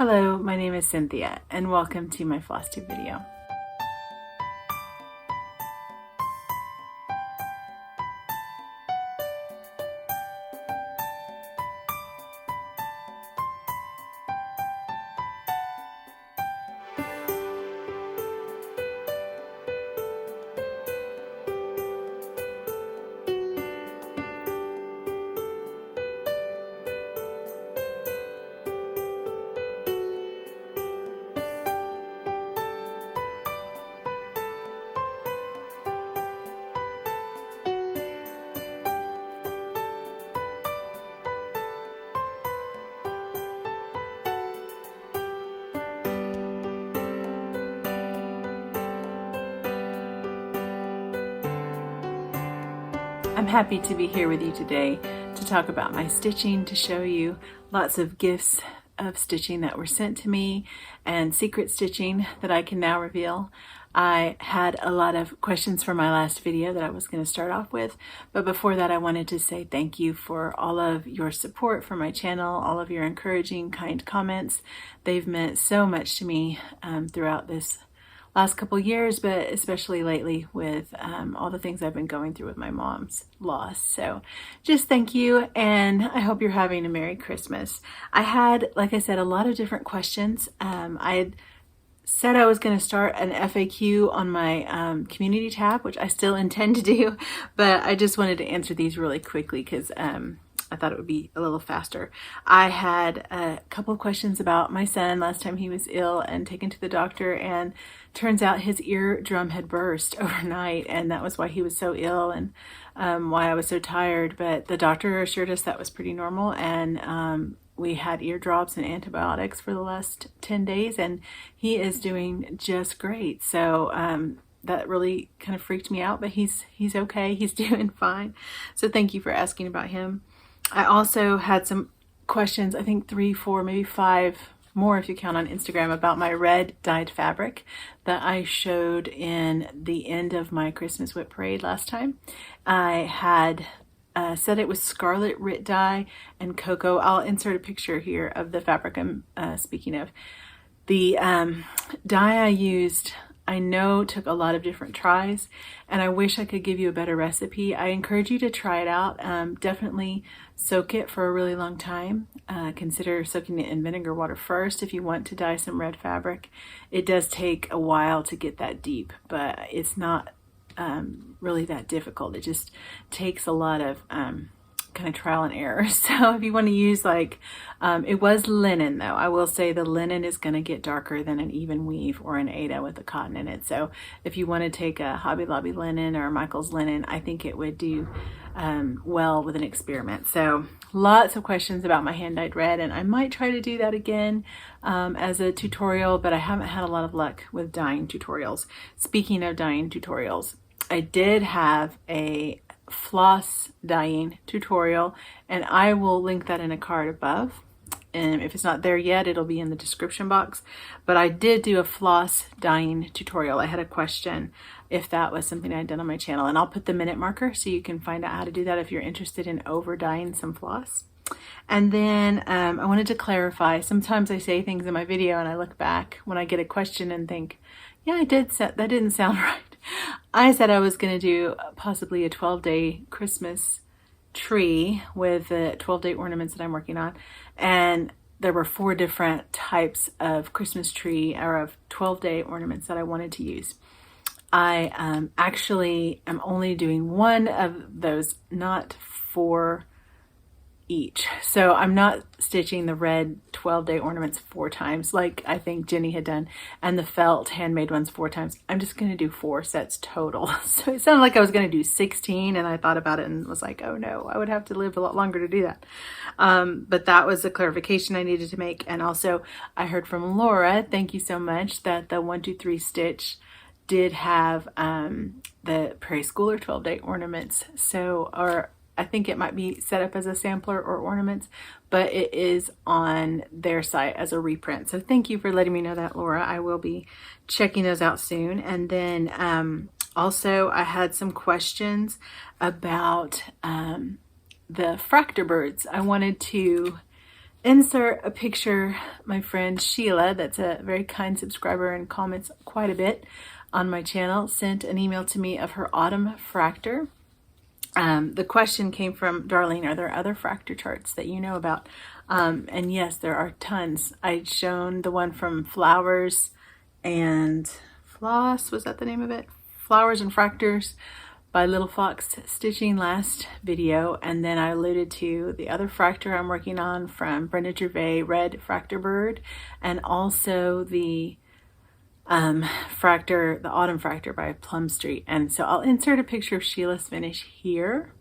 Hello, my name is Cynthia and welcome to my Flosstube video. I'm happy to be here with you today to talk about my stitching, to show you lots of gifts of stitching that were sent to me and secret stitching that I can now reveal. I had a lot of questions for my last video that I was going to start off with, but before that I wanted to say thank you for all of your support for my channel, all of your encouraging, kind comments. They've meant so much to me throughout this last couple years, but especially lately with all the things I've been going through with my mom's loss. So just thank you, and I hope you're having a Merry Christmas. I had, like I said, a lot of different questions. I had said I was going to start an FAQ on my community tab, which I still intend to do, but I just wanted to answer these really quickly because I thought it would be a little faster. I had a couple of questions about my son last time he was ill and taken to the doctor, and turns out his eardrum had burst overnight, and that was why he was so ill and why I was so tired. But the doctor assured us that was pretty normal, and we had ear drops and antibiotics for the last 10 days, and he is doing just great. So that really kind of freaked me out, but he's okay. He's doing fine. So thank you for asking about him. I also had some questions, I think 3, 4, maybe 5 more if you count on Instagram, about my red dyed fabric that I showed in the end of my Christmas whip parade last time. I had said it was scarlet rit dye and cocoa. I'll insert a picture here of the fabric I'm speaking of. The dye I used, I know, took a lot of different tries, and I wish I could give you a better recipe. I encourage you to try it out. Definitely soak it for a really long time. Consider soaking it in vinegar water first if you want to dye some red fabric. It does take a while to get that deep, but it's not really that difficult. It just takes a lot of kind of trial and error. So if you want to use it was linen though. I will say the linen is going to get darker than an even weave or an Aida with the cotton in it. So if you want to take a Hobby Lobby linen or Michael's linen, I think it would do well with an experiment. So lots of questions about my hand dyed red, and I might try to do that again as a tutorial, but I haven't had a lot of luck with dyeing tutorials. Speaking of dyeing tutorials, I did have a floss dyeing tutorial, and I will link that in a card above, and if it's not there yet, it'll be in the description box. But I did do a floss dyeing tutorial. I had a question if that was something I'd done on my channel, and I'll put the minute marker so you can find out how to do that if you're interested in over dyeing some floss. And then I wanted to clarify, sometimes I say things in my video and I look back when I get a question and think, yeah, I did that didn't sound right. I said I was going to do possibly a 12-day Christmas tree with the 12-day ornaments that I'm working on, and there were 4 different types of Christmas tree or of 12-day ornaments that I wanted to use. I actually am only doing 1 of those, not 4 each. So I'm not stitching the red 12-day ornaments 4 times like I think Jenny had done, and the felt handmade ones 4 times. I'm just going to do 4 sets total. So it sounded like I was going to do 16, and I thought about it and was like, oh no, I would have to live a lot longer to do that. But that was a clarification I needed to make. And also I heard from Laura, thank you so much, that the 1, 2, 3 stitch did have the Prairie Schooler 12-day ornaments. So, or I think it might be set up as a sampler or ornaments, but it is on their site as a reprint. So thank you for letting me know that, Laura. I will be checking those out soon. And then also I had some questions about the Fractal birds. I wanted to insert a picture. My friend Sheila, that's a very kind subscriber and comments quite a bit on my channel, sent an email to me of her autumn fractor. The question came from Darlene, are there other fractor charts that you know about? And yes, there are tons. I'd shown the one from Flowers and Floss, was that the name of it? Flowers and Fractors by Little Fox Stitching last video, and then I alluded to the other fractor I'm working on from Brenda Gervais, Red Fractor Bird, and also the fractor, the Autumn Fractor by Plum Street. And so I'll insert a picture of Sheila's finish here.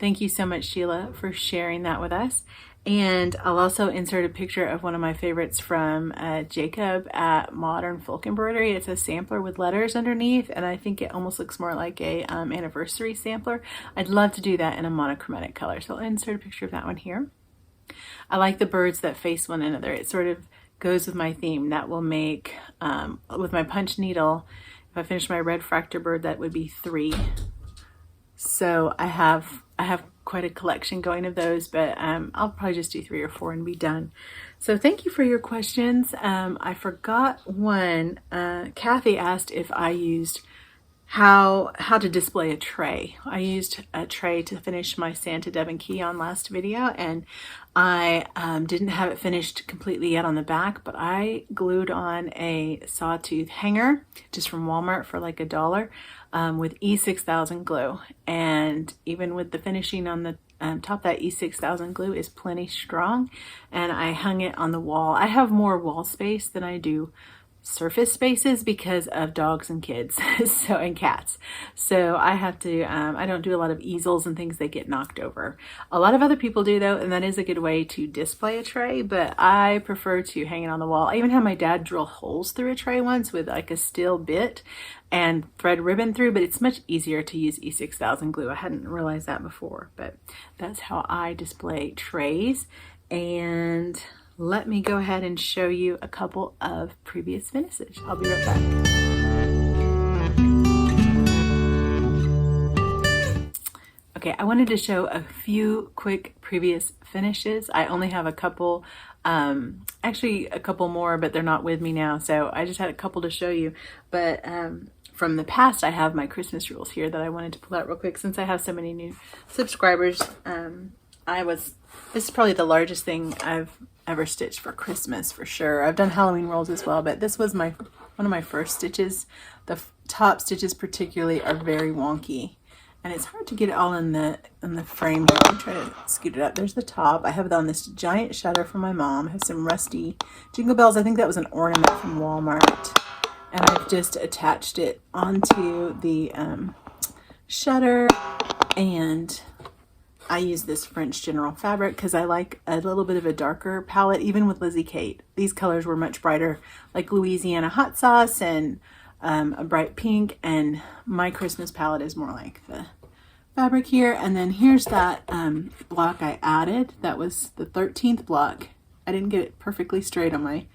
Thank you so much, Sheila, for sharing that with us. And I'll also insert a picture of one of my favorites from Jacob at Modern Folk Embroidery. It's a sampler with letters underneath, and I think it almost looks more like a anniversary sampler. I'd love to do that in a monochromatic color, so I'll insert a picture of that one here. I like the birds that face one another. It sort of goes with my theme. That will make, with my punch needle, if I finish my red fractor bird, that would be 3. So I have quite a collection going of those, but I'll probably just do 3 or 4 and be done. So thank you for your questions. I forgot one. Kathy asked if I used how to display a tray. I used a tray to finish my Santa Deb and Key on last video, and I didn't have it finished completely yet on the back, but I glued on a sawtooth hanger just from Walmart for like $1 with E6000 glue. And even with the finishing on the top, that E6000 glue is plenty strong, and I hung it on the wall. I have more wall space than I do surface spaces because of dogs and kids and cats, so I have to I don't do a lot of easels and things that get knocked over. A lot of other people do though, and that is a good way to display a tray, but I prefer to hang it on the wall. I even had my dad drill holes through a tray once with like a steel bit and thread ribbon through, but it's much easier to use E6000 glue. I hadn't realized that before, but that's how I display trays. And let me go ahead and show you a couple of previous finishes. I'll be right back. Okay, I wanted to show a few quick previous finishes. I only have a couple, actually a couple more, but they're not with me now. So I just had a couple to show you. But from the past, I have my Christmas rules here that I wanted to pull out real quick since I have so many new subscribers. This is probably the largest thing I've ever stitched for Christmas for sure. I've done Halloween rolls as well, but this was one of my first stitches. The top stitches particularly are very wonky, and it's hard to get it all in the frame here. I'm trying to scoot it up. There's the top. I have it on this giant shutter from my mom. I have some rusty jingle bells. I think that was an ornament from Walmart, and I've just attached it onto the shutter. And I use this French General fabric because I like a little bit of a darker palette, even with Lizzie Kate. These colors were much brighter, like Louisiana hot sauce and a bright pink, and my Christmas palette is more like the fabric here. And then here's that block I added. That was the 13th block. I didn't get it perfectly straight on my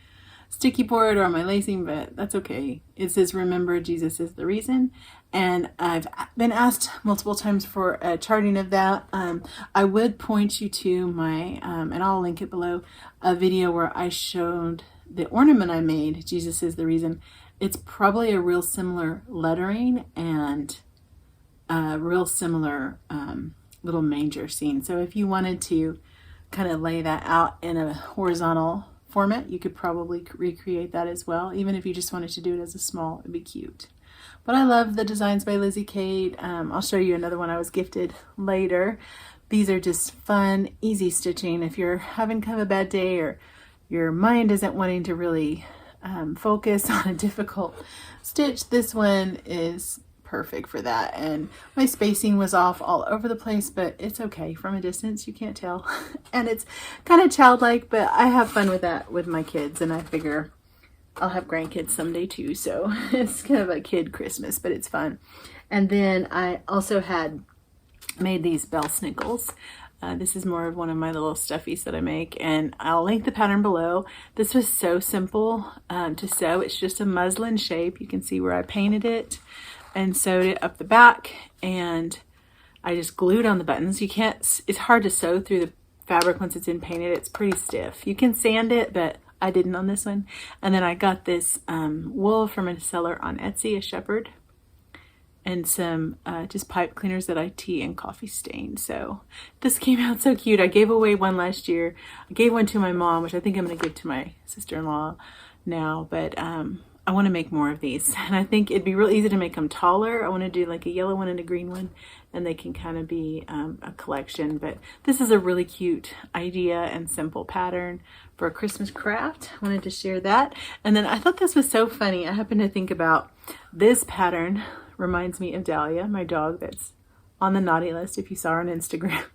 sticky board or on my lacing, but that's okay. It says, remember, Jesus is the reason. And I've been asked multiple times for a charting of that. I would point you to my, and I'll link it below, a video where I showed the ornament I made, Jesus is the reason. It's probably a real similar lettering and a real similar little manger scene. So if you wanted to kind of lay that out in a horizontal format, you could probably recreate that as well. Even if you just wanted to do it as a small, it'd be cute. But I love the designs by Lizzie Kate. I'll show you another one I was gifted later. These are just fun, easy stitching. If you're having kind of a bad day or your mind isn't wanting to really focus on a difficult stitch, this one is perfect for that. And my spacing was off all over the place, but it's okay. From a distance, you can't tell. And it's kind of childlike, but I have fun with that with my kids, and I figure I'll have grandkids someday too, so it's kind of a kid Christmas, but it's fun. And then I also had made these bell snickles. This is more of one of my little stuffies that I make, and I'll link the pattern below. This was so simple to sew. It's just a muslin shape. You can see where I painted it and sewed it up the back, and I just glued on the buttons. You can't, it's hard to sew through fabric once it's in painted. It's pretty stiff. You can sand it, but I didn't on this one. And then I got this wool from a seller on Etsy, a shepherd, and some just pipe cleaners that I tea and coffee stain. So this came out so cute. I gave away one last year. I gave one to my mom, which I think I'm going to give to my sister-in-law now, but I want to make more of these, and I think it'd be real easy to make them taller. I want to do like a yellow one and a green one, and they can kind of be a collection. But this is a really cute idea and simple pattern for a Christmas craft. I wanted to share that. And then I thought this was so funny. I happened to think about this pattern. Reminds me of Dahlia, my dog that's on the naughty list if you saw her on Instagram.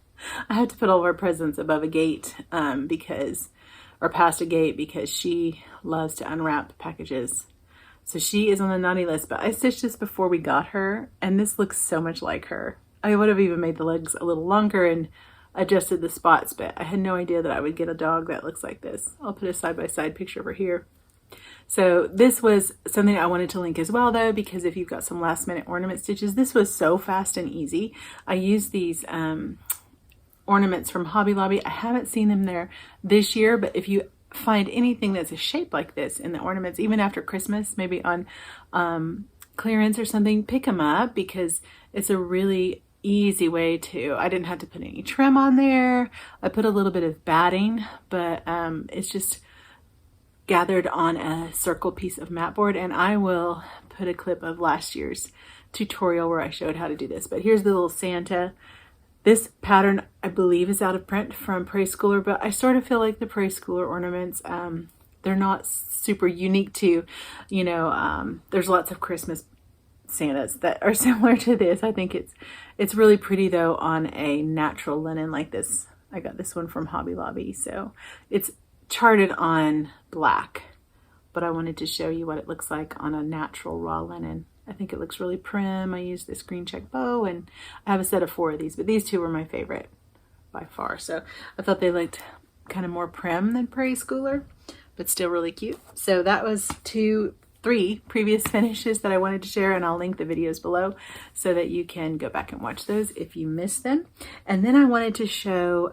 I had to put all of our presents above a gate or past a gate because she loves to unwrap packages. So she is on the naughty list, but I stitched this before we got her, and this looks so much like her. I would have even made the legs a little longer and adjusted the spots, but I had no idea that I would get a dog that looks like this. I'll put a side-by-side picture over here. So this was something I wanted to link as well, though, because if you've got some last minute ornament stitches, this was so fast and easy. I used these ornaments from Hobby Lobby. I haven't seen them there this year, but if you find anything that's a shape like this in the ornaments, even after Christmas, maybe on clearance or something, pick them up, because it's a really easy way to, I didn't have to put any trim on there. I put a little bit of batting, but it's just gathered on a circle piece of mat board, and I will put a clip of last year's tutorial where I showed how to do this. But here's the little Santa. This pattern, I believe, is out of print from Preschooler, but I sort of feel like the Preschooler ornaments, they're not super unique to, there's lots of Christmas Santas that are similar to this. I think it's really pretty, though, on a natural linen like this. I got this one from Hobby Lobby, so it's charted on black, but I wanted to show you what it looks like on a natural raw linen. I think it looks really prim. I used this green check bow, and I have a set of 4 of these, but these 2 were my favorite by far. So I thought they looked kind of more prim than Preschooler, but still really cute. So that was 3 previous finishes that I wanted to share, and I'll link the videos below so that you can go back and watch those if you missed them. And then I wanted to show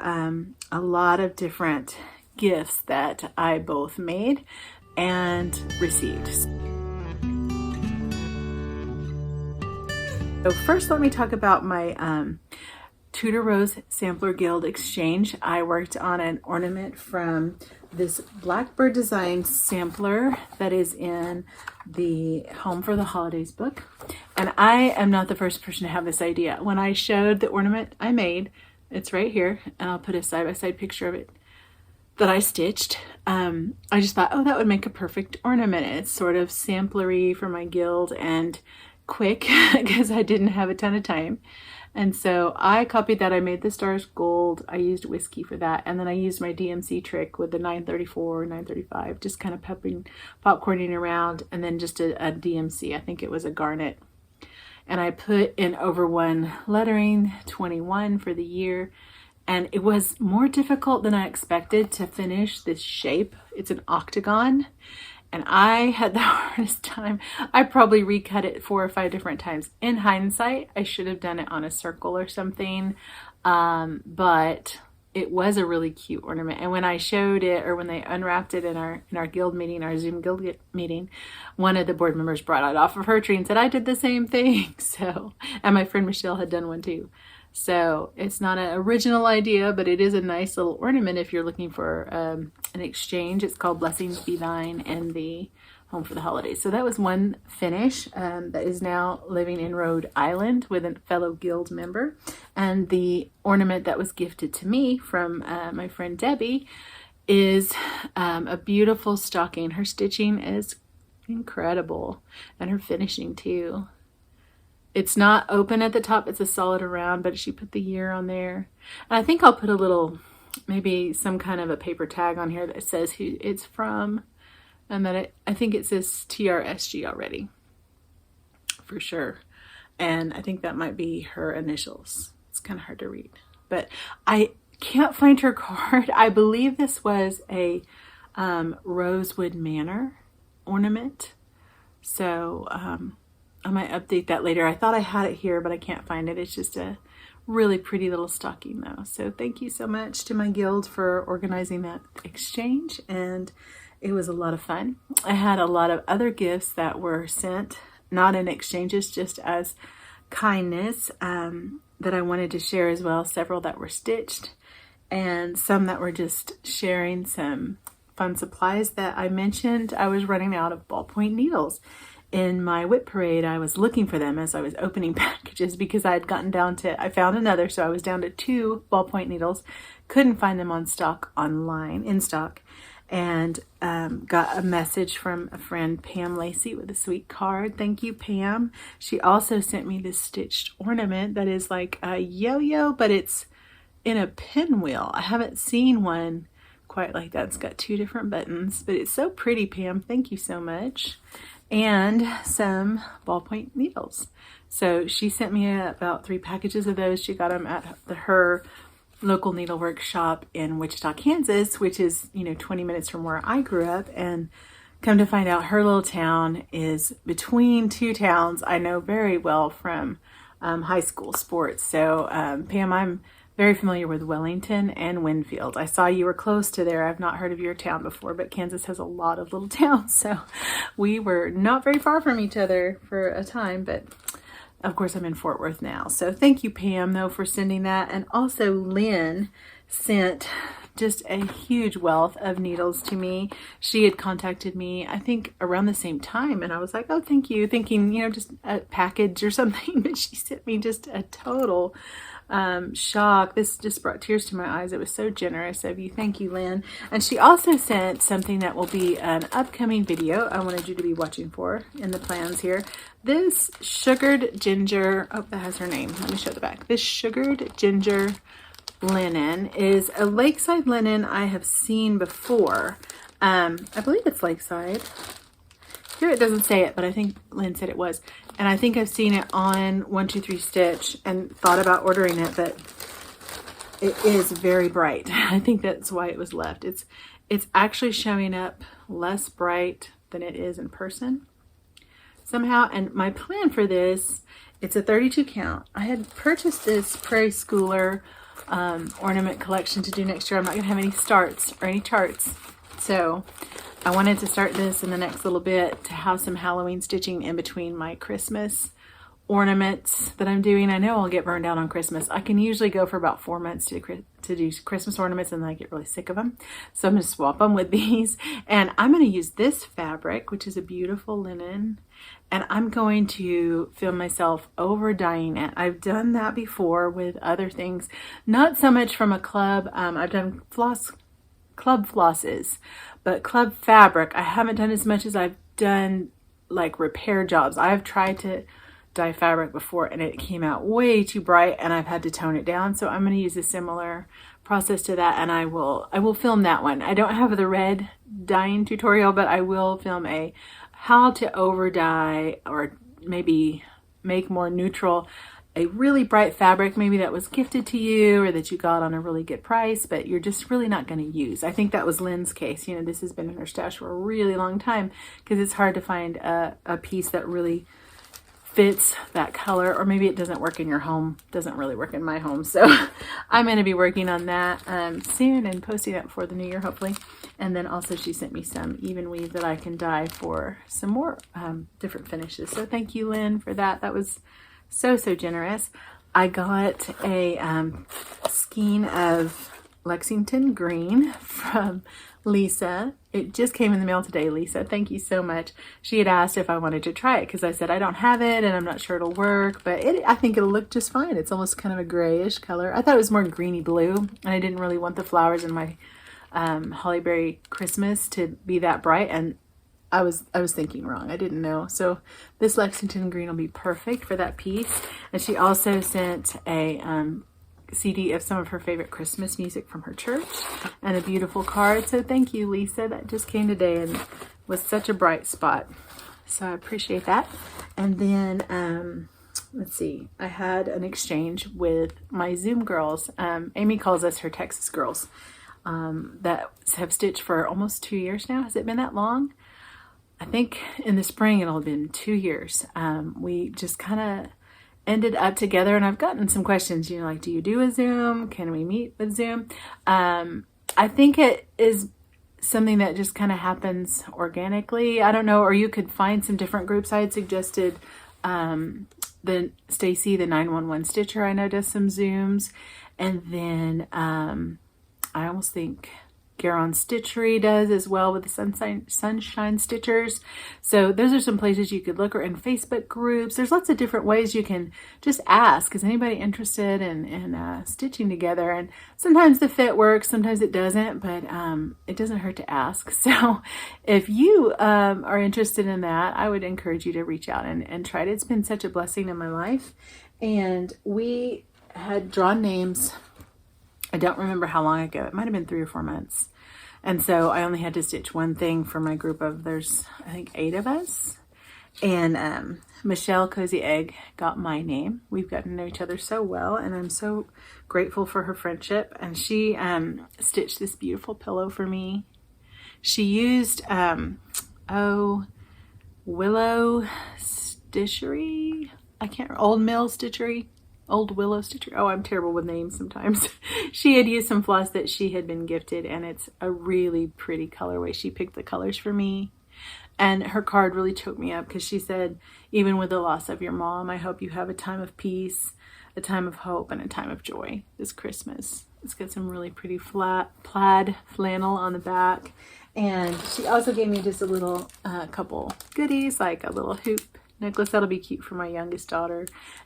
a lot of different gifts that I both made and received. So first, let me talk about my Tudor Rose Sampler Guild exchange. I worked on an ornament from this Blackbird Design sampler that is in the Home for the Holidays book. And I am not the first person to have this idea. When I showed the ornament I made, it's right here, and I'll put a side-by-side picture of it, that I stitched. I just thought, oh, that would make a perfect ornament. It's sort of samplery for my guild and quick because I didn't have a ton of time. And so I copied that. I made the stars gold. I used whiskey for that. And then I used my DMC trick with the 934, 935, just kind of popcorning around, and then just a DMC. I think it was a garnet. And I put in over 1 lettering, 21 for the year. And it was more difficult than I expected to finish this shape. It's an octagon, and I had the hardest time. I probably recut it 4 or 5 different times. In hindsight, I should have done it on a circle or something, but it was a really cute ornament. And when I showed it, or when they unwrapped it in our guild meeting, our Zoom guild meeting, one of the board members brought it off of her tree and said, I did the same thing. So, and my friend Michelle had done one too. So it's not an original idea, but it is a nice little ornament if you're looking for an exchange. It's called Blessings Be Thine in the Home for the Holidays. So that was one finish that is now living in Rhode Island with a fellow guild member. And the ornament that was gifted to me from my friend Debbie is a beautiful stocking. Her stitching is incredible, and her finishing too. It's not open at the top, it's a solid around, but she put the year on there. And I think I'll put a little, maybe some kind of a paper tag on here that says who it's from, and that I think it says TRSG already, for sure. And I think that might be her initials. It's kind of hard to read, but I can't find her card. I believe this was a Rosewood Manor ornament. So, I might update that later. I thought I had it here, but I can't find it. It's just a Really pretty little stocking though. So thank you so much to my guild for organizing that exchange, and it was a lot of fun. I had a lot of other gifts that were sent, not in exchanges, just as kindness, that I wanted to share as well. Several that were stitched and some that were just sharing some fun supplies that I mentioned. I was running out of ballpoint needles. In my whip parade, I was looking for them as I was opening packages because I had gotten down to, I found another, so I was down to 2 ballpoint needles. Couldn't find them on stock online, in stock, and got a message from a friend, Pam Lacey, with a sweet card. Thank you, Pam. She also sent me this stitched ornament that is like a yo-yo, but it's in a pinwheel. I haven't seen one quite like that. It's got 2 different buttons, but it's so pretty, Pam. Thank you so much. And some ballpoint needles. So she sent me about 3 packages of those. She got them at her local needlework shop in Wichita, Kansas, which is, 20 minutes from where I grew up. And come to find out, her little town is between 2 towns I know very well from high school sports. So Pam, I'm very familiar with Wellington and Winfield. I saw you were close to there. I've not heard of your town before, but Kansas has a lot of little towns. So we were not very far from each other for a time, but of course I'm in Fort Worth now. So thank you, Pam, though, for sending that. And also Lynn sent just a huge wealth of needles to me. She had contacted me, I think around the same time. And I was like, oh, thank you, thinking, just a package or something. But she sent me just a total shock. This just brought tears to my eyes. It was so generous of you. Thank you, Lynn. And she also sent something that will be an upcoming video I wanted you to be watching for in the plans here. This sugared ginger, oh, that has her name. Let me show the back. This sugared ginger linen is a lakeside linen I have seen before. I believe it's lakeside. Here it doesn't say it, but I think Lynn said it was. And I think I've seen it on 123 Stitch and thought about ordering it, but it is very bright. I think that's why it was left. It's actually showing up less bright than it is in person somehow. And my plan for this, it's a 32 count. I had purchased this Prairie Schooler ornament collection to do next year. I'm not gonna have any starts or any charts. So I wanted to start this in the next little bit to have some Halloween stitching in between my Christmas ornaments that I'm doing. I know I'll get burned out on Christmas. I can usually go for about 4 months to do Christmas ornaments, and then I get really sick of them. So I'm going to swap them with these. And I'm going to use this fabric, which is a beautiful linen, and I'm going to film myself over dyeing it. I've done that before with other things, not so much from a club. I've done club flosses, but club fabric I haven't done as much as I've done like repair jobs. I've tried to dye fabric before and it came out way too bright and I've had to tone it down. So I'm going to use a similar process to that, and I will film that one. I don't have the red dyeing tutorial, but I will film a how to over dye, or maybe make more neutral a really bright fabric maybe that was gifted to you or that you got on a really good price, but you're just really not going to use. I think that was Lynn's case. This has been in her stash for a really long time because it's hard to find a piece that really fits that color, or maybe it doesn't work in your home. Doesn't really work in my home. So I'm going to be working on that soon and posting that before the new year, hopefully. And then also she sent me some even weave that I can dye for some more different finishes. So thank you, Lynn, for that. That was so generous. I got a skein of Lexington green from Lisa. It just came in the mail today, Lisa. Thank you so much. She had asked if I wanted to try it because I said I don't have it and I'm not sure it'll work, but I think it'll look just fine. It's almost kind of a grayish color. I thought it was more greeny blue, and I didn't really want the flowers in my hollyberry Christmas to be that bright, and I was thinking wrong. I didn't know. So this Lexington green will be perfect for that piece. And she also sent a CD of some of her favorite Christmas music from her church and a beautiful card. So thank you, Lisa. That just came today and was such a bright spot. So I appreciate that. And then let's see. I had an exchange with my Zoom girls. Amy calls us her Texas girls that have stitched for almost 2 years now. Has it been that long? I think in the spring it'll have been 2 years. We just kind of ended up together, and I've gotten some questions, you know, like, do you do a Zoom? Can we meet with Zoom? I think it is something that just kind of happens organically. I don't know, or you could find some different groups. I had suggested the Stacy, the 911 Stitcher, I know does some Zooms, and then I almost think Garon Stitchery does as well with the Sunshine Stitchers. So those are some places you could look, or in Facebook groups. There's lots of different ways you can just ask, is anybody interested in stitching together? And sometimes the fit works, sometimes it doesn't, but it doesn't hurt to ask. So if you are interested in that, I would encourage you to reach out and try it. It's been such a blessing in my life. And we had drawn names, I don't remember how long ago. It might have been 3 or 4 months. And so I only had to stitch one thing for my group of, there's, I think, 8 of us. And Michelle Cozy Egg got my name. We've gotten to know each other so well, and I'm so grateful for her friendship. And she stitched this beautiful pillow for me. She used, Willow Stitchery. I can't, Old Mill Stitchery. Old Willow Stitcher. Oh, I'm terrible with names sometimes. She had used some floss that she had been gifted, and it's a really pretty colorway. She picked the colors for me, and her card really choked me up because she said, even with the loss of your mom, I hope you have a time of peace, a time of hope, and a time of joy this Christmas. It's got some really pretty flat plaid flannel on the back, and she also gave me just a little couple goodies, like a little hoop necklace that'll be cute for my youngest daughter,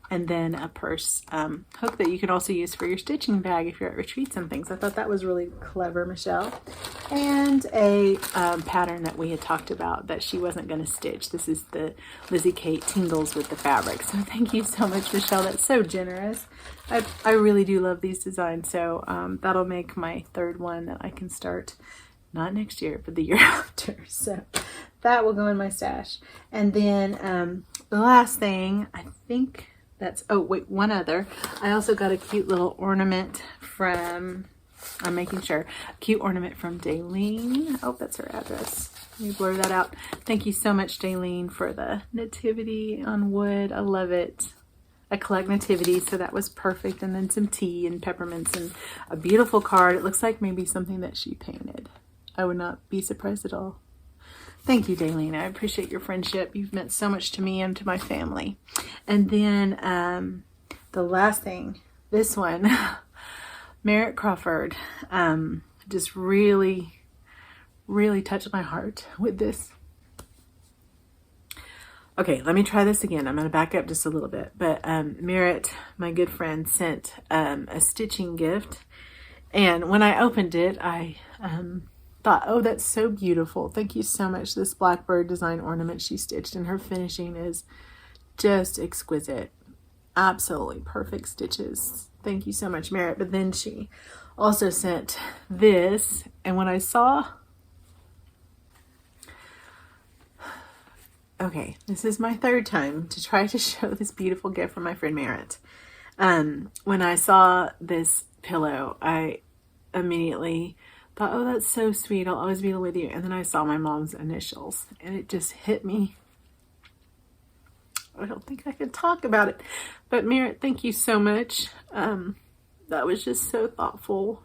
and then a purse hook that you can also use for your stitching bag if you're at retreats and things. I thought that was really clever, Michelle. And a pattern that we had talked about that she wasn't going to stitch. This is the Lizzie Kate Tingles with the fabric. So thank you so much, Michelle. That's so generous. I really do love these designs. So that'll make my 3rd one that I can start not next year, but the year after. So that will go in my stash. And then the last thing, I think that's, oh wait, one other. I also got a cute little ornament from, I'm making sure, a cute ornament from Daylene. Oh, that's her address. Let me blur that out. Thank you so much, Daylene, for the nativity on wood. I love it. I collect nativities, so that was perfect. And then some tea and peppermints and a beautiful card. It looks like maybe something that she painted. I would not be surprised at all. Thank you, Daylene. I appreciate your friendship. You've meant so much to me and to my family. And then the last thing, this one, Merritt Crawford, just really, really touched my heart with this. Okay, let me try this again. I'm going to back up just a little bit. But Merritt, my good friend, sent a stitching gift. And when I opened it, I thought, oh, that's so beautiful. Thank you so much. This blackbird design ornament she stitched, and her finishing is just exquisite. Absolutely perfect stitches. Thank you so much, Merritt. But then she also sent this, and when I saw, okay, this is my 3rd time to try to show this beautiful gift from my friend Merritt. When I saw this pillow, I immediately thought, oh, that's so sweet. I'll always be with you. And then I saw my mom's initials, and it just hit me. I don't think I could talk about it. But Merritt, thank you so much. That was just so thoughtful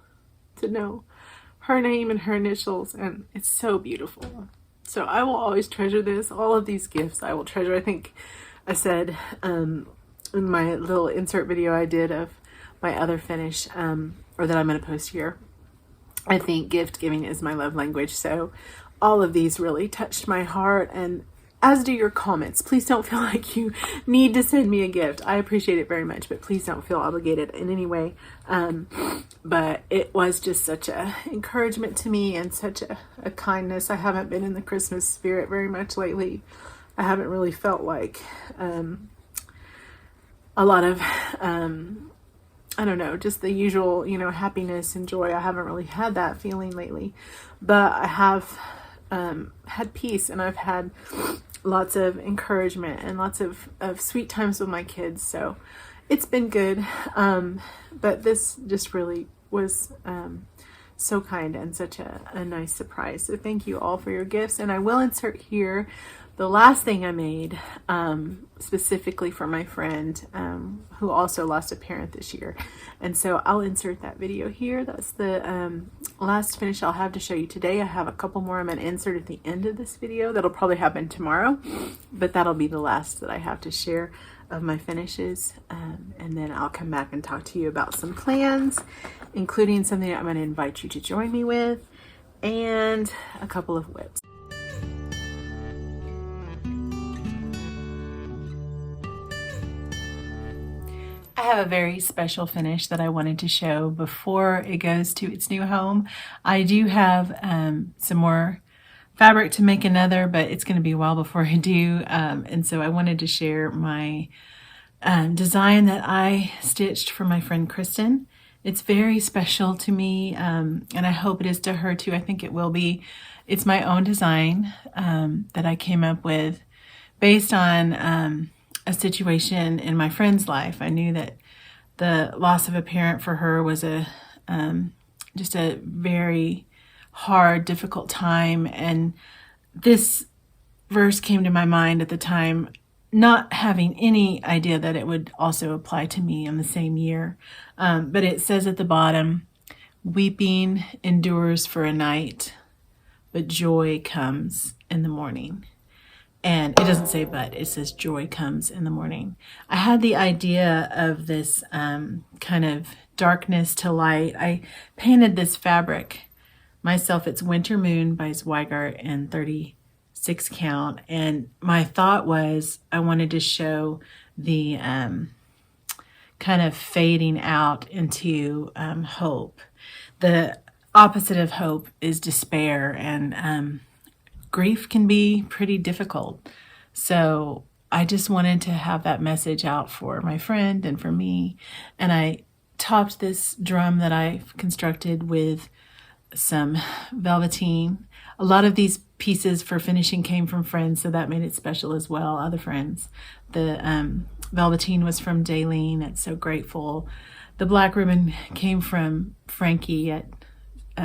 to know her name and her initials, and it's so beautiful. So I will always treasure this. All of these gifts I will treasure. I think I said in my little insert video I did of my other finish, or that I'm going to post here, I think gift giving is my love language. So all of these really touched my heart, and as do your comments. Please don't feel like you need to send me a gift. I appreciate it very much, but please don't feel obligated in any way. But it was just such a encouragement to me, and such a kindness. I haven't been in the Christmas spirit very much lately. I haven't really felt like a lot of I don't know, just the usual, happiness and joy. I haven't really had that feeling lately, but I have had peace, and I've had lots of encouragement and lots of sweet times with my kids. So it's been good. But this just really was so kind and such a nice surprise. So thank you all for your gifts. And I will insert here the last thing I made specifically for my friend who also lost a parent this year. And so I'll insert that video here. That's the last finish I'll have to show you today. I have a couple more I'm going to insert at the end of this video. That'll probably happen tomorrow, but that'll be the last that I have to share of my finishes. And then I'll come back and talk to you about some plans, including something I'm going to invite you to join me with, and a couple of whips. I have a very special finish that I wanted to show before it goes to its new home. I do have some more fabric to make another, but it's going to be a while before I do. And so I wanted to share my design that I stitched for my friend Kristen. It's very special to me, and I hope it is to her too. I think it will be. It's my own design that I came up with based on a situation in my friend's life. I knew that the loss of a parent for her was just a very hard, difficult time. And this verse came to my mind at the time, not having any idea that it would also apply to me in the same year. But it says at the bottom, "Weeping endures for a night, but joy comes in the morning." And it doesn't say but, it says joy comes in the morning. I had the idea of this kind of darkness to light. I painted this fabric myself. It's Winter Moon by Zweigart in 36 count. And my thought was I wanted to show the kind of fading out into hope. The opposite of hope is despair, and grief can be pretty difficult. So I just wanted to have that message out for my friend and for me. And I topped this drum that I've constructed with some velveteen. A lot of these pieces for finishing came from friends, so that made it special as well, other friends. The velveteen was from Daleen at So Grateful. The black ribbon came from Frankie at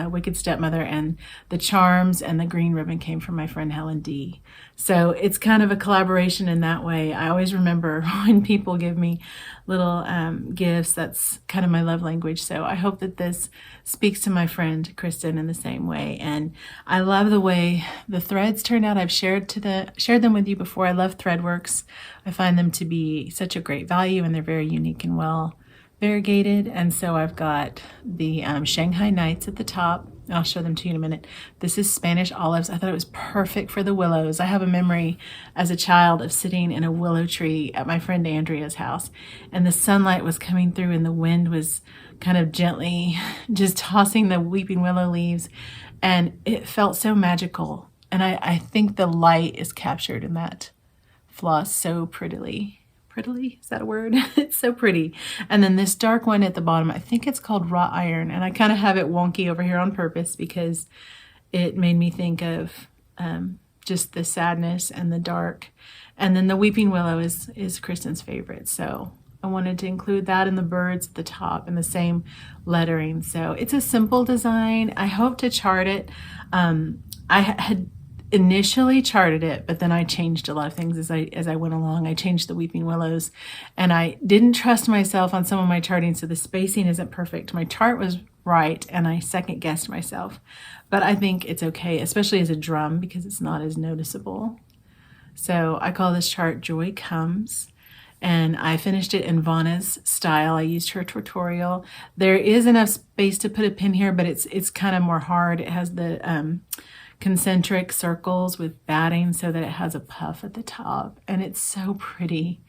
Wicked Stepmother, and the charms and the green ribbon came from my friend Helen D. So it's kind of a collaboration in that way. I always remember when people give me little gifts, that's kind of my love language. So I hope that this speaks to my friend Kristen in the same way. And I love the way the threads turned out. I've shared them with you before. I love Threadworks. I find them to be such a great value, and they're very unique and well variegated. And so I've got the Shanghai Nights at the top. I'll show them to you in a minute. This is Spanish Olives. I thought it was perfect for the willows. I have a memory as a child of sitting in a willow tree at my friend Andrea's house, and the sunlight was coming through and the wind was kind of gently just tossing the weeping willow leaves, and it felt so magical. And I think the light is captured in that floss so prettily. Prettily, is that a word? It's so pretty. And then this dark one at the bottom, I think it's called Wrought Iron, and I kind of have it wonky over here on purpose because it made me think of just the sadness and the dark. And then the Weeping Willow is Kristen's favorite, so I wanted to include that, in the birds at the top and the same lettering. So it's a simple design. I hope to chart it. I had initially charted it, but then I changed a lot of things as I went along. I changed the weeping willows, and I didn't trust myself on some of my charting, so the spacing isn't perfect. My chart was right, and I second guessed myself, but I think it's okay, especially as a drum, because it's not as noticeable. So I call this chart Joy Comes, and I finished it in Vanna's style. I used her tutorial. There is enough space to put a pin here, but it's kind of more hard. It has the concentric circles with batting so that it has a puff at the top, and it's so pretty.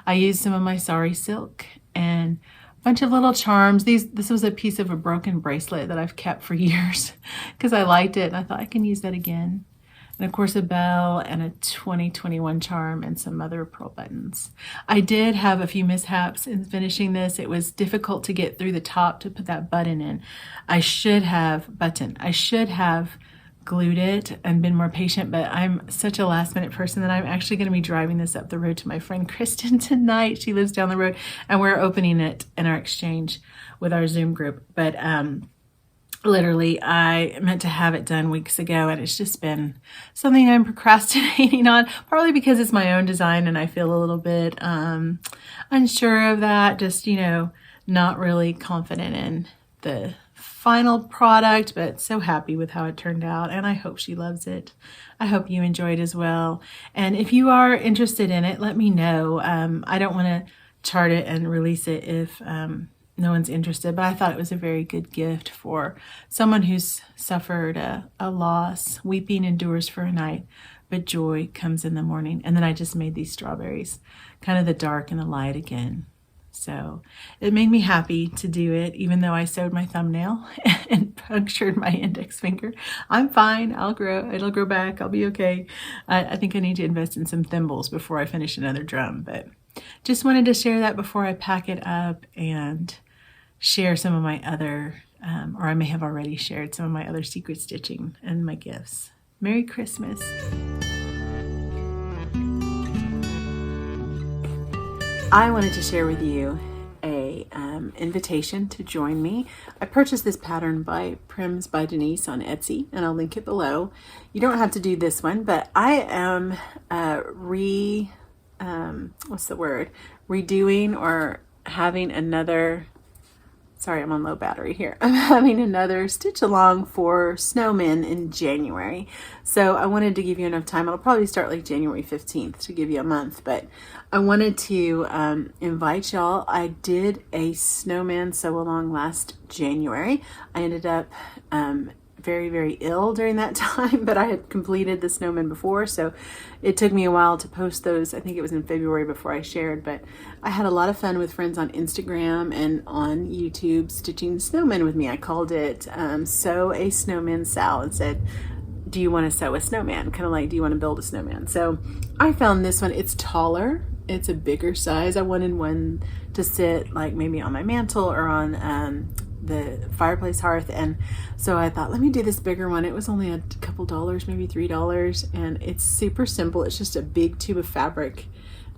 I used some of my sari silk and a bunch of little charms. This was a piece of a broken bracelet that I've kept for years because I liked it and I thought I can use that again. And of course a bell and a 2021 charm and some mother of pearl buttons. I did have a few mishaps in finishing this. It was difficult to get through the top to put that button in. I should have glued it and been more patient, but I'm such a last minute person that I'm actually going to be driving this up the road to my friend Kristen tonight. She lives down the road, and we're opening it in our exchange with our Zoom group. But Literally, I meant to have it done weeks ago, and it's just been something I'm procrastinating on, partly because it's my own design and I feel a little bit unsure of that, just, you know, not really confident in the final product, but so happy with how it turned out, and I hope she loves it. I hope you enjoyed as well. And if you are interested in it, let me know. I don't want to chart it and release it if no one's interested, but I thought it was a very good gift for someone who's suffered a loss. Weeping endures for a night, but joy comes in the morning. And then I just made these strawberries, kind of the dark and the light again. So it made me happy to do it, even though I sewed my thumbnail and punctured my index finger. I'm fine. It'll grow back. I'll be okay. I think I need to invest in some thimbles before I finish another drum, but just wanted to share that before I pack it up and share some of my other, or I may have already shared some of my other secret stitching and my gifts. Merry Christmas. I wanted to share with you a invitation to join me. I purchased this pattern by Prims by Denise on Etsy, and I'll link it below. You don't have to do this one, but I am redoing or having another, sorry, I'm on low battery here. I'm having another stitch along for Snowman in January. So I wanted to give you enough time. It'll probably start like January 15th to give you a month, but I wanted to invite y'all. I did a Snowman sew along last January. I ended up very, very ill during that time, but I had completed the Snowman before, so it took me a while to post those. I think it was in February before I shared, but I had a lot of fun with friends on Instagram and on YouTube stitching snowmen with me. I called it Sew a Snowman Sal and said, do you want to sew a snowman? Kind of like, do you want to build a snowman? So I found this one. It's taller. It's a bigger size. I wanted one to sit like maybe on my mantle or on the fireplace hearth, and so I thought, let me do this bigger one. It was only a couple dollars, maybe $3, and it's super simple. It's just a big tube of fabric.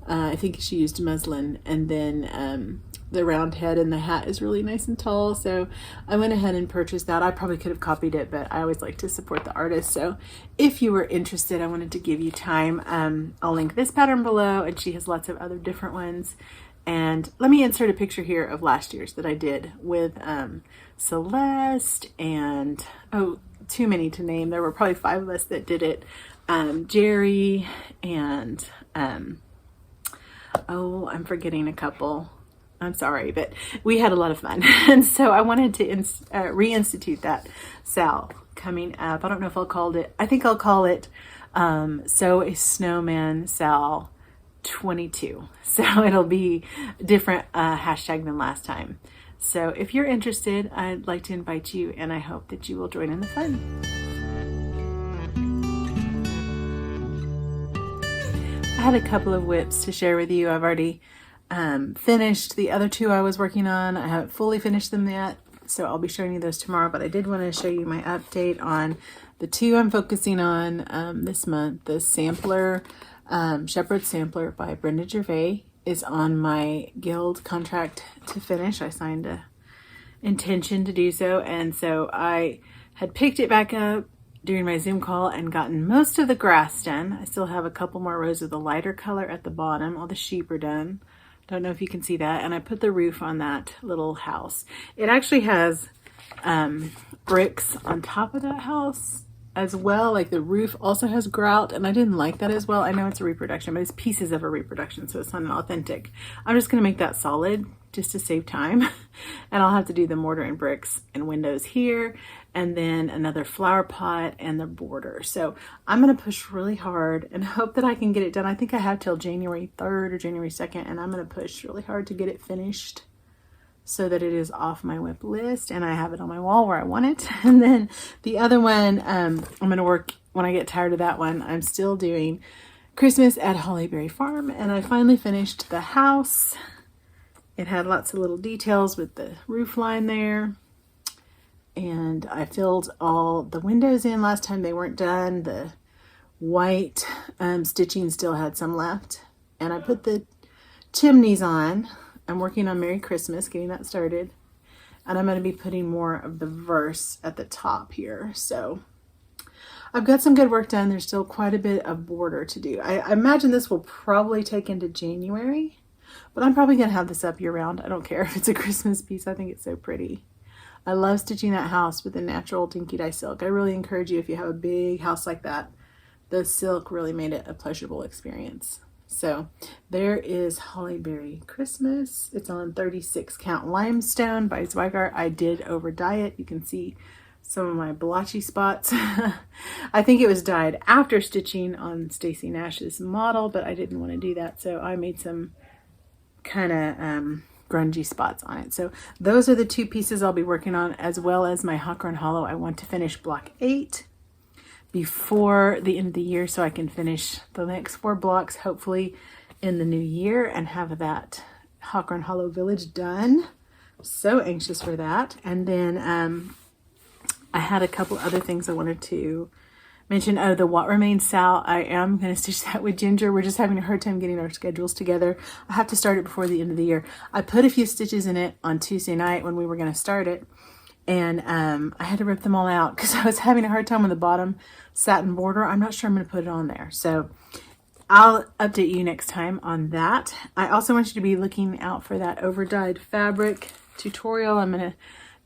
I think she used muslin, and then the round head and the hat is really nice and tall, so I went ahead and purchased that. I probably could have copied it, but I always like to support the artist, so if you were interested, I wanted to give you time. I'll link this pattern below, and she has lots of other different ones. And let me insert a picture here of last year's that I did with Celeste and, oh, too many to name. There were probably 5 of us that did it. Jerry and, oh, I'm forgetting a couple. I'm sorry, but we had a lot of fun. And so I wanted to reinstitute that Sal coming up. I don't know if I'll call it, I think I'll call it Sew a Snowman Sal 22. So it'll be different hashtag than last time. So if you're interested, I'd like to invite you, and I hope that you will join in the fun. I had a couple of whips to share with you. I've already finished the other 2 I was working on. I haven't fully finished them yet, so I'll be showing you those tomorrow, but I did want to show you my update on the 2 I'm focusing on this month. The sampler, Shepherd Sampler by Brenda Gervais is on my guild contract to finish. I signed a intention to do so, and so I had picked it back up during my Zoom call and gotten most of the grass done. I still have a couple more rows of the lighter color at the bottom. All the sheep are done. Don't know if you can see that. And I put the roof on that little house. It actually has bricks on top of that house as well. Like the roof also has grout, and I didn't like that as well. I know it's a reproduction, but it's pieces of a reproduction, so it's not an authentic. I'm just going to make that solid just to save time. And I'll have to do the mortar and bricks and windows here, and then another flower pot and the border. So I'm going to push really hard and hope that I can get it done. I think I have till January 3rd or January 2nd, and I'm going to push really hard to get it finished so that it is off my whip list and I have it on my wall where I want it. And then the other one, I'm going to work when I get tired of that one. I'm still doing Christmas at Hollyberry Farm, and I finally finished the house. It had lots of little details with the roof line there. And I filled all the windows in. Last time they weren't done. The white stitching still had some left. And I put the chimneys on. I'm working on Merry Christmas, getting that started. and I'm going to be putting more of the verse at the top here. So I've got some good work done. There's still quite a bit of border to do. I imagine this will probably take into January, but I'm probably going to have this up year round. I don't care if it's a Christmas piece. I think it's so pretty. I love stitching that house with the natural dinky dye silk. I really encourage you, if you have a big house like that, the silk really made it a pleasurable experience. So there is Hollyberry Christmas. It's on 36 count limestone by Zweigart. I did over dye it. You can see some of my blotchy spots. I think it was dyed after stitching on Stacy Nash's model, but I didn't want to do that, so I made some kind of grungy spots on it. So those are the two pieces I'll be working on, as well as my Hawk Run Hollow. I want to finish block 8 before the end of the year, so I can finish the next 4 blocks hopefully in the new year and have that Hawk Run Hollow village done. So anxious for that. And then I had a couple other things I wanted to mention. Oh, the What Remains Sal. I am going to stitch that with Ginger. We're just having a hard time getting our schedules together. I have to start it before the end of the year. I put a few stitches in it on Tuesday night when we were going to start it, and I had to rip them all out because I was having a hard time with the bottom satin border. I'm not sure I'm going to put it on there, so I'll update you next time on that. I also want you to be looking out for that overdyed fabric tutorial. I'm going to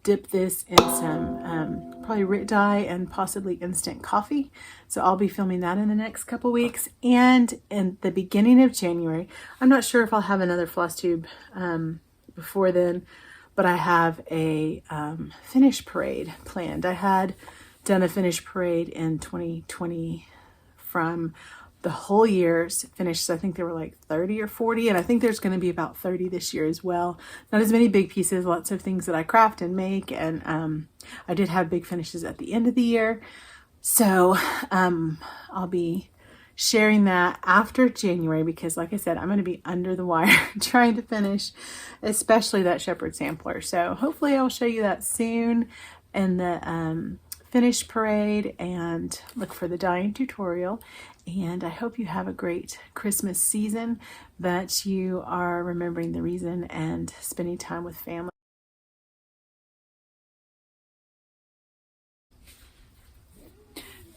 dip this in some probably Rit dye and possibly instant coffee. So I'll be filming that in the next couple weeks. And in the beginning of January, I'm not sure if I'll have another Flosstube before then, but I have a finish parade planned. I had done a finish parade in 2020 from the whole year's finished. I think there were like 30 or 40, and I think there's going to be about 30 this year as well. Not as many big pieces, lots of things that I craft and make, and I did have big finishes at the end of the year. So I'll be sharing that after January because, like I said, I'm going to be under the wire trying to finish, especially that shepherd sampler. So hopefully I'll show you that soon in the finish parade, and look for the dyeing tutorial. And I hope you have a great Christmas season, that you are remembering the reason and spending time with family.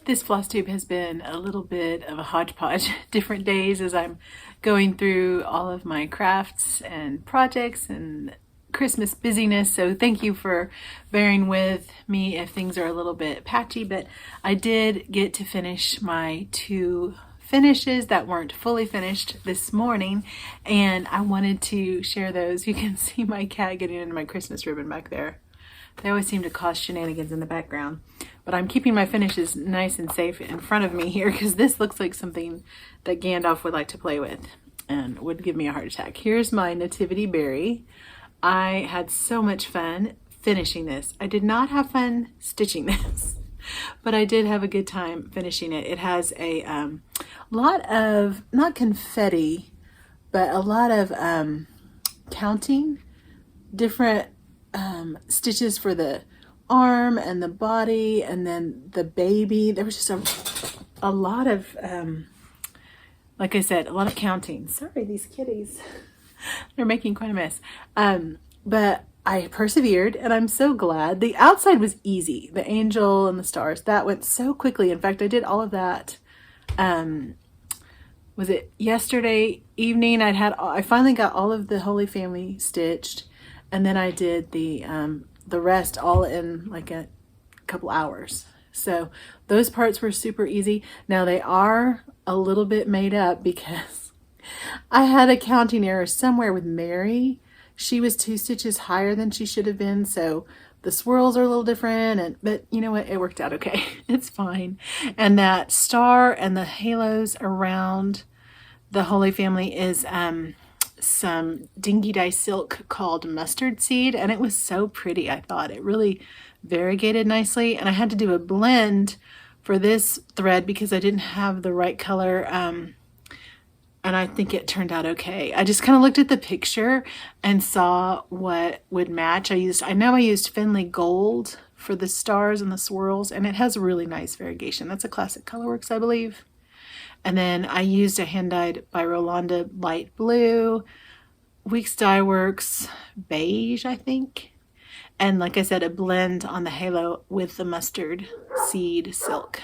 This Flosstube has been a little bit of a hodgepodge, different days as I'm going through all of my crafts and projects and Christmas busyness. So thank you for bearing with me if things are a little bit patchy, but I did get to finish my 2 finishes that weren't fully finished this morning, and I wanted to share those. You can see my cat getting into my Christmas ribbon back there. They always seem to cause shenanigans in the background, but I'm keeping my finishes nice and safe in front of me here because this looks like something that Gandalf would like to play with and would give me a heart attack. Here's my Nativity Berry. I had so much fun finishing this. I did not have fun stitching this, but I did have a good time finishing it. It has a lot of, not confetti, but a lot of counting, different stitches for the arm and the body and then the baby. There was just a lot of, like I said, a lot of counting. Sorry, these kitties. They're making quite a mess. But I persevered, and I'm so glad. The outside was easy. The angel and the stars, that went so quickly. In fact, I did all of that. Was it yesterday evening? I finally got all of the Holy Family stitched, and then I did the rest all in like a couple hours. So those parts were super easy. Now they are a little bit made up because I had a counting error somewhere with Mary. She was 2 stitches higher than she should have been, so the swirls are a little different, but you know what? It worked out okay. It's fine. And that star and the halos around the Holy Family is some dinky dye silk called mustard seed, and it was so pretty. I thought it really variegated nicely, and I had to do a blend for this thread because I didn't have the right color, and I think it turned out okay. I just kind of looked at the picture and saw what would match. I know I used Finley Gold for the stars and the swirls, and it has really nice variegation. That's a classic Colorworks, I believe. And then I used a hand dyed by Rolanda light blue, Weeks Dye Works beige, I think. And like I said, a blend on the halo with the mustard seed silk.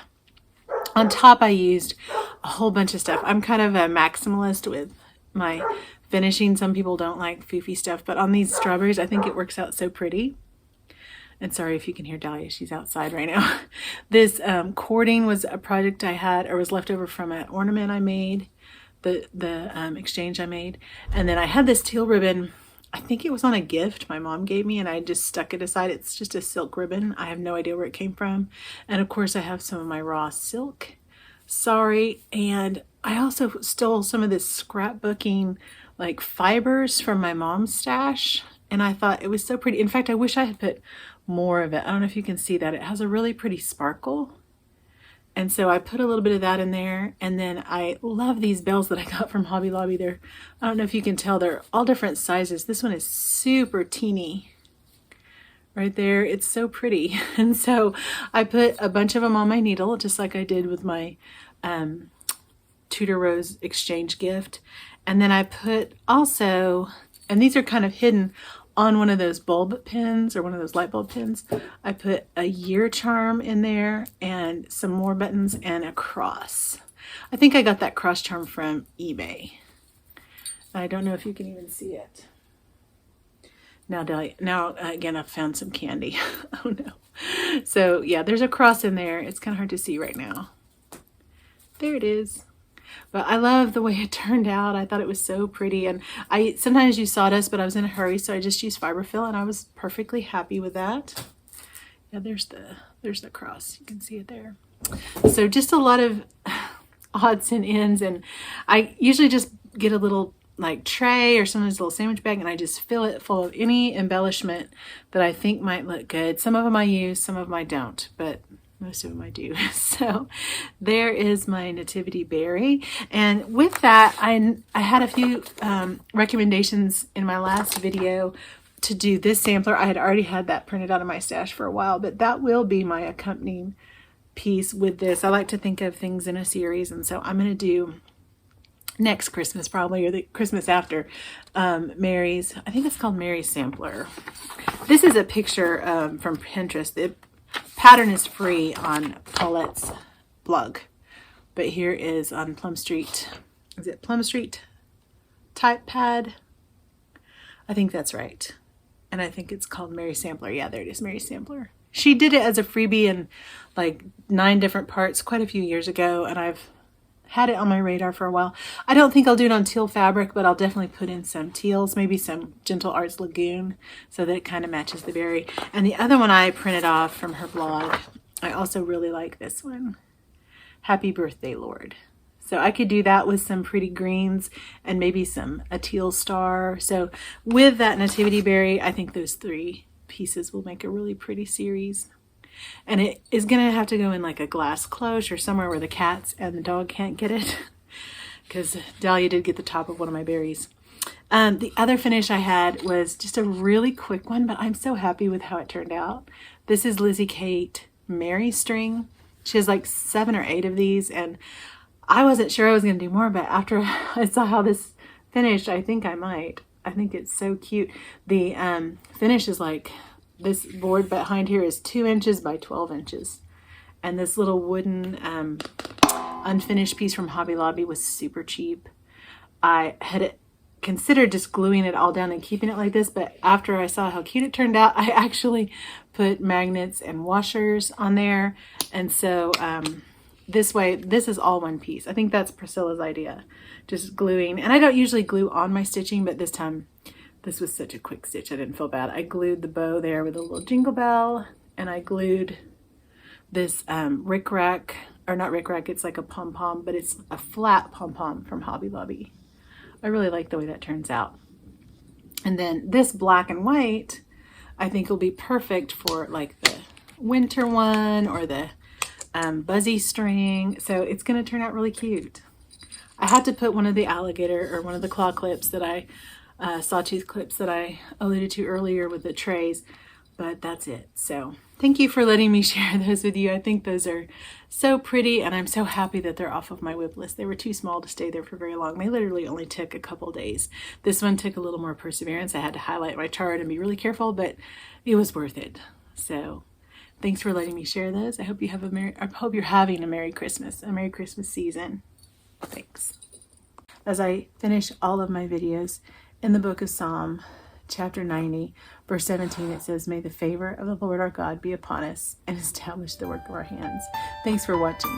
On top I used a whole bunch of stuff. I'm kind of a maximalist with my finishing. Some people don't like foofy stuff, but on these strawberries I think it works out so pretty. And sorry if you can hear Dahlia, she's outside right now. This cording was a project I had, or was left over from an ornament I made, the exchange I made. And then I had this teal ribbon. I think it was on a gift my mom gave me, and I just stuck it aside. It's just a silk ribbon. I have no idea where it came from. And of course I have some of my raw silk. Sorry. And I also stole some of this scrapbooking like fibers from my mom's stash. And I thought it was so pretty. In fact, I wish I had put more of it. I don't know if you can see that. It has a really pretty sparkle. And so I put a little bit of that in there. And then I love these bells that I got from Hobby Lobby. I don't know if you can tell, they're all different sizes. This one is super teeny right there. It's so pretty. And so I put a bunch of them on my needle, just like I did with my Tudor Rose exchange gift. And then I put also, and these are kind of hidden on one of those bulb pins, or one of those light bulb pins, I put a year charm in there and some more buttons and a cross. I think I got that cross charm from eBay. I don't know if you can even see it. Now again, I've found some candy. Oh no. So yeah, there's a cross in there. It's kind of hard to see right now. There it is. But I love the way it turned out. I thought it was so pretty. And I sometimes use sawdust, but I was in a hurry, so I just used fiberfill, and I was perfectly happy with that. Yeah, there's the cross. You can see it there. So just a lot of odds and ends. And I usually just get a little like tray or sometimes a little sandwich bag, and I just fill it full of any embellishment that I think might look good. Some of them I use, some of them I don't, but most of them I do. So there is my Nativity Berry. And with that, I had a few recommendations in my last video to do this sampler. I had already had that printed out of my stash for a while, but that will be my accompanying piece with this. I like to think of things in a series, and so I'm going to do next Christmas probably, or the Christmas after, Mary's, I think it's called Mary's Sampler. This is a picture from Pinterest. The pattern is free on Paulette's blog, but here is on Plum Street. Is it Plum Street Type Pad? I think that's right. And I think it's called Mary's Sampler. Yeah, there it is, Mary's Sampler. She did it as a freebie in like 9 different parts quite a few years ago, and I've had it on my radar for a while. I don't think I'll do it on teal fabric, but I'll definitely put in some teals, maybe some Gentle Arts Lagoon, so that it kind of matches the berry. And the other one I printed off from her blog, I also really like this one. Happy Birthday, Lord. So I could do that with some pretty greens and maybe a teal star. So with that Nativity Berry, I think those 3 pieces will make a really pretty series. And it is going to have to go in like a glass cloche or somewhere where the cats and the dog can't get it, because Dahlia did get the top of one of my berries. The other finish I had was just a really quick one, but I'm so happy with how it turned out. This is Lizzie Kate Mary String. She has like 7 or 8 of these, and I wasn't sure I was going to do more, but after I saw how this finished, I think I might. I think it's so cute. The finish is like, this board behind here is 2 inches by 12 inches. And this little wooden unfinished piece from Hobby Lobby was super cheap. I had considered just gluing it all down and keeping it like this, but after I saw how cute it turned out, I actually put magnets and washers on there. And so this way, this is all one piece. I think that's Priscilla's idea, just gluing. And I don't usually glue on my stitching, but this time, this was such a quick stitch, I didn't feel bad. I glued the bow there with a little jingle bell, and I glued this rickrack, or not rickrack, it's like a pom-pom, but it's a flat pom-pom from Hobby Lobby. I really like the way that turns out. And then this black and white, I think will be perfect for like the winter one or the buzzy string. So it's going to turn out really cute. I had to put one of the alligator or one of the claw clips that sawtooth clips that I alluded to earlier with the trays, but that's it. So Thank you for letting me share those with you. I think those are so pretty, and I'm so happy that they're off of my WIP list. They were too small to stay there for very long. They literally only took a couple days. This one took a little more perseverance. I had to highlight my chart and be really careful, but it was worth it. So thanks for letting me share those. I hope you're having a Merry Christmas, a Merry Christmas season. Thanks. As I finish all of my videos, in the book of Psalm, chapter 90, verse 17, it says, "May the favor of the Lord our God be upon us and establish the work of our hands." Thanks for watching.